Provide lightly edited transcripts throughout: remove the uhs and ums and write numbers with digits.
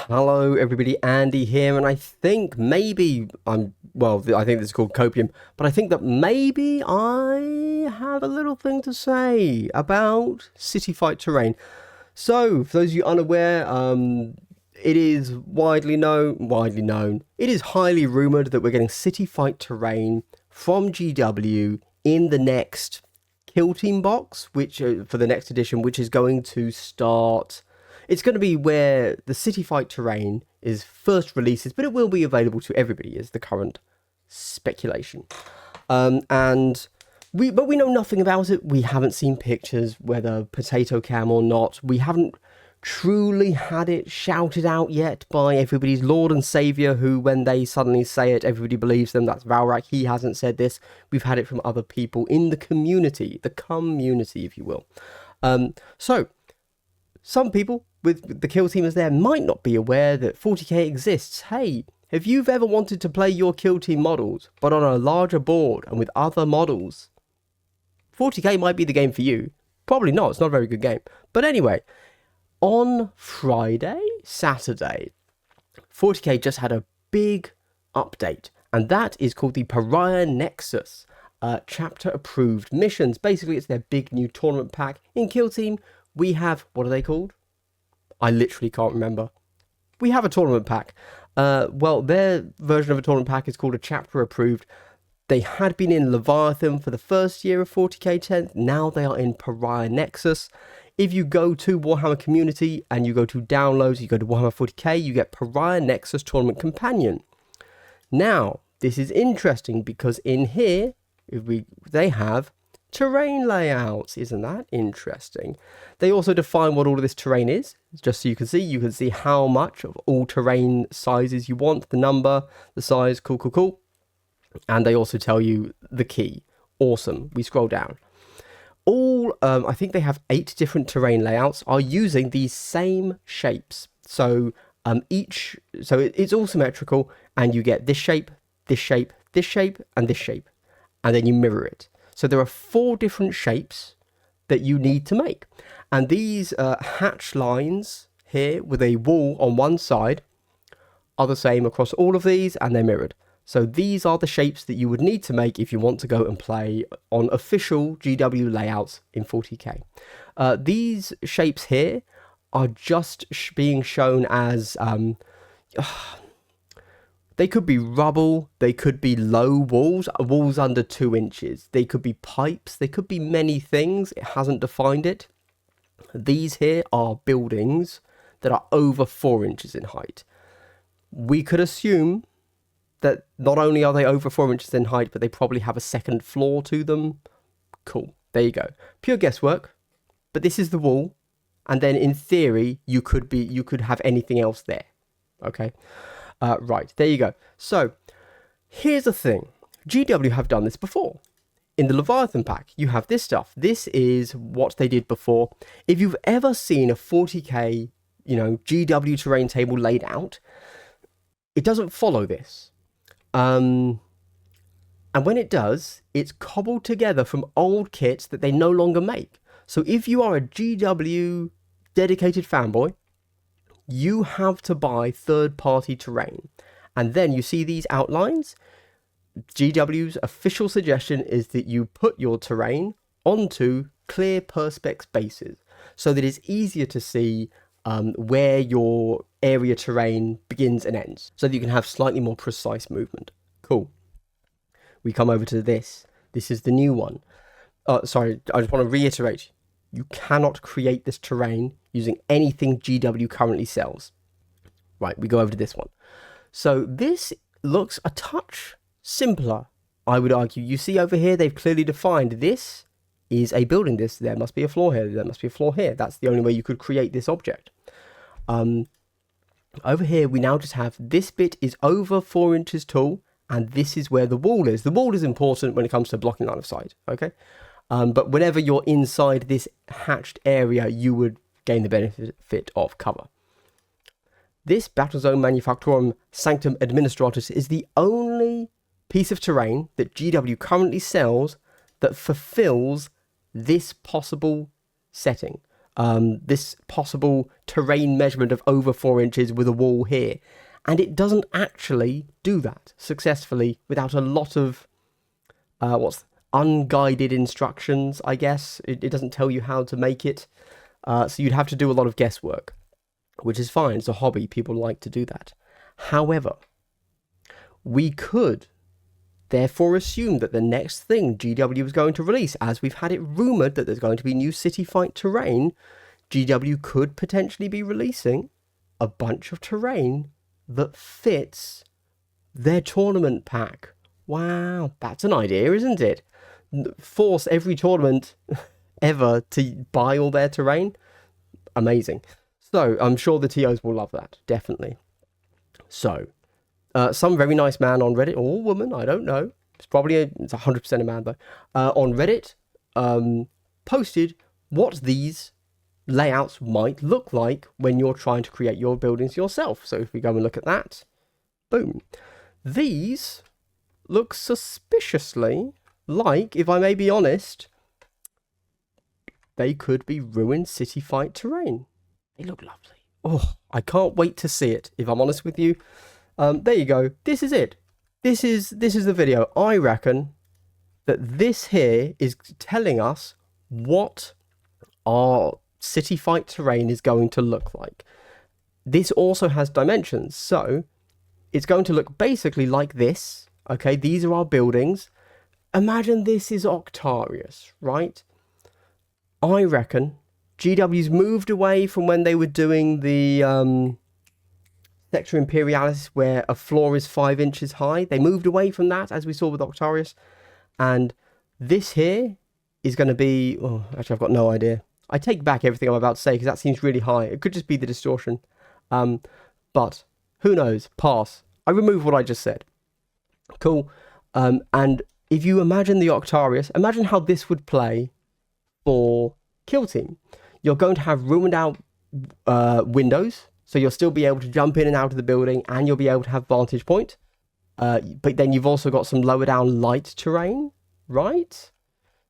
Hello everybody, Andy here, and I think maybe I think this is called Copium, but I think that maybe I have a little thing to say about City Fight Terrain. So, for those of you unaware, it is widely known, it is highly rumoured that we're getting City Fight Terrain from GW in the next Kill Team box, which for the next edition, which is going to start. It's going to be where the City Fight Terrain is first releases, but it will be available to everybody, is the current speculation. But we know nothing about it. We haven't seen pictures, whether potato cam or not. We haven't truly had it shouted out yet by everybody's Lord and Saviour, who, when they suddenly say it, everybody believes them. That's Valrak. He hasn't said this. We've had it from other people in the community, if you will. So some people with the kill teamers there might not be aware that 40k exists. Hey, if you've ever wanted to play your kill team models, but on a larger board and with other models, 40k might be the game for you. Probably not, it's not a very good game. But anyway, on Saturday, 40k just had a big update, and that is called the Pariah Nexus chapter approved missions. Basically, it's their big new tournament pack. In kill team, we have, what are they called? I literally can't remember. We have a tournament pack. Well, their version of a tournament pack is called a chapter approved. They had been in Leviathan for the first year of 40k 10th. Now they are in Pariah Nexus. If you go to Warhammer Community and you go to downloads, you go to Warhammer 40k, you get Pariah Nexus Tournament Companion. Now, this is interesting because in here, they have terrain layouts. Isn't that interesting? They also define what all of this terrain is, just so you can see how much of all terrain sizes you want, the number, the size, cool. And they also tell you the key. Awesome. We scroll down. I think they have 8 different terrain layouts are using these same shapes. So it's all symmetrical, and you get this shape, this shape, this shape, and this shape, and then you mirror it. So there are 4 different shapes that you need to make. And these hatch lines here with a wall on one side are the same across all of these, and they're mirrored. So these are the shapes that you would need to make if you want to go and play on official GW layouts in 40k. These shapes here are just being shown as... they could be rubble, they could be low walls under 2 inches. They could be pipes, they could be many things. It hasn't defined it. These here are buildings that are over 4 inches in height. We could assume that not only are they over 4 inches in height, but they probably have a second floor to them. Cool, there you go. Pure guesswork, but this is the wall. And then in theory, you could have anything else there, okay? Right, there you go. So, here's the thing. GW have done this before. In the Leviathan pack, you have this stuff. This is what they did before. If you've ever seen a 40k, GW terrain table laid out, it doesn't follow this. And when it does, it's cobbled together from old kits that they no longer make. So if you are a GW dedicated fanboy, you have to buy third-party terrain. And then you see these outlines. GW's official suggestion is that you put your terrain onto clear perspex bases so that it's easier to see where your area terrain begins and ends, so that you can have slightly more precise movement. Cool. We come over to this. This is the new one. Sorry, I just want to reiterate. You cannot create this terrain using anything GW currently sells. Right, we go over to this one. So this looks a touch simpler, I would argue. You see over here, they've clearly defined this is a building. There must be a floor here. There must be a floor here. That's the only way you could create this object. Over here, we now just have this bit is over 4 inches tall, and this is where the wall is. The wall is important when it comes to blocking line of sight, okay? But whenever you're inside this hatched area, you would gain the benefit of cover. This Battlezone Manufactorum Sanctum Administratus is the only piece of terrain that GW currently sells that fulfills this possible setting. this possible terrain measurement of over 4 inches with a wall here. And it doesn't actually do that successfully without a lot of, unguided instructions, I guess. It doesn't tell you how to make it. So you'd have to do a lot of guesswork, which is fine. It's a hobby. People like to do that. However, we could therefore assume that the next thing GW is going to release, as we've had it rumoured that there's going to be new City Fight terrain, GW could potentially be releasing a bunch of terrain that fits their tournament pack. Wow, that's an idea, isn't it? Force every tournament ever to buy all their terrain. Amazing. So I'm sure the TOs will love that, definitely. So some very nice man on Reddit, or woman, I don't know. It's probably it's 100% a man though. On Reddit, posted what these layouts might look like when you're trying to create your buildings yourself. So if we go and look at that, boom. These look suspiciously like, if I may be honest, they could be ruined City Fight terrain. They look lovely. Oh, I can't wait to see it, if I'm honest with you. There you go. This is it. This is the video. I reckon that this here is telling us what our City Fight terrain is going to look like. This also has dimensions, so it's going to look basically like this. Okay, these are our buildings. Imagine this is Octarius, right? I reckon GW's moved away from when they were doing the Sector Imperialis, where a floor is 5 inches high. They moved away from that, as we saw with Octarius. And this here is going to be... Oh, actually, I've got no idea. I take back everything I'm about to say, because that seems really high. It could just be the distortion. But who knows? Pass. I remove what I just said. Cool. And if you imagine the Octarius, imagine how this would play for Kill Team. You're going to have roomed out windows, so you'll still be able to jump in and out of the building, and you'll be able to have vantage point. But then you've also got some lower down light terrain, right?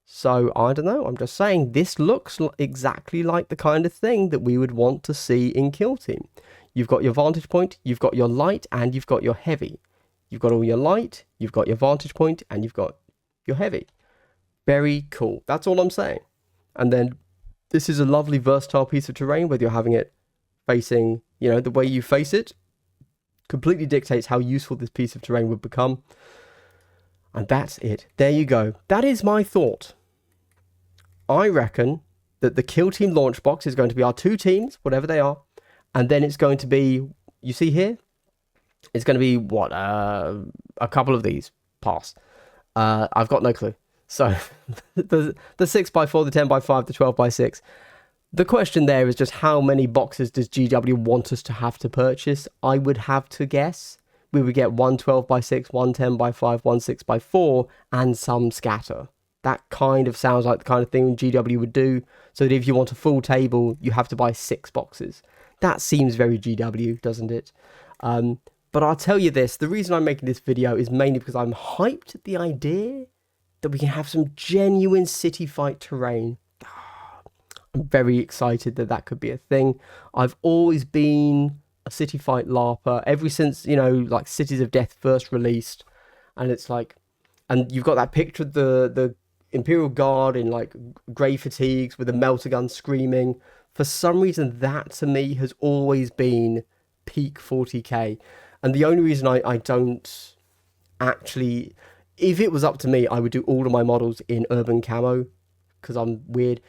So I don't know, I'm just saying this looks exactly like the kind of thing that we would want to see in Kill Team. You've got your vantage point, you've got your light, and you've got your heavy. You've got all your light, you've got your vantage point, and you've got your heavy. Very cool. That's all I'm saying. And then this is a lovely versatile piece of terrain, whether you're having it facing, you know, the way you face it completely dictates how useful this piece of terrain would become. And that's it. There you go. That is my thought. I reckon that the Kill Team launch box is going to be our 2 teams, whatever they are. And then it's going to be, you see here, it's going to be, what, a couple of these. Pass. I've got no clue. So, the 6x4, the 10x5, the 12x6. The question there is just how many boxes does GW want us to have to purchase? I would have to guess we would get one 12x6, one 10x5, one 6x4, and some scatter. That kind of sounds like the kind of thing GW would do, so that if you want a full table, you have to buy 6 boxes. That seems very GW, doesn't it? But I'll tell you this, the reason I'm making this video is mainly because I'm hyped at the idea that we can have some genuine City Fight terrain. I'm very excited that that could be a thing. I've always been a City Fight LARPer ever since, you know, like Cities of Death first released. And it's like, and you've got that picture of the Imperial Guard in like grey fatigues with a melter gun screaming. For some reason, that to me has always been peak 40k. And the only reason I don't actually, if it was up to me, I would do all of my models in urban camo because I'm weird.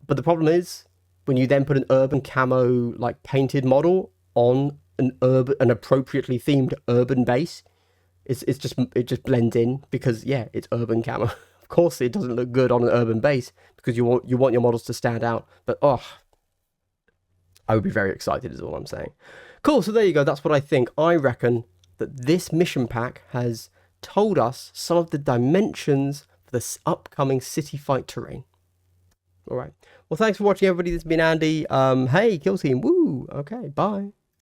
But the problem is when you then put an urban camo like painted model on an appropriately themed urban base, it just blends in because yeah, it's urban camo. Of course, it doesn't look good on an urban base because you want your models to stand out. But oh, I would be very excited is all I'm saying. Cool, so there you go. That's what I think. I reckon that this mission pack has told us some of the dimensions for this upcoming City Fight terrain. All right. Well, thanks for watching, everybody. This has been Andy. Hey, Kill Team. Woo. Okay, bye.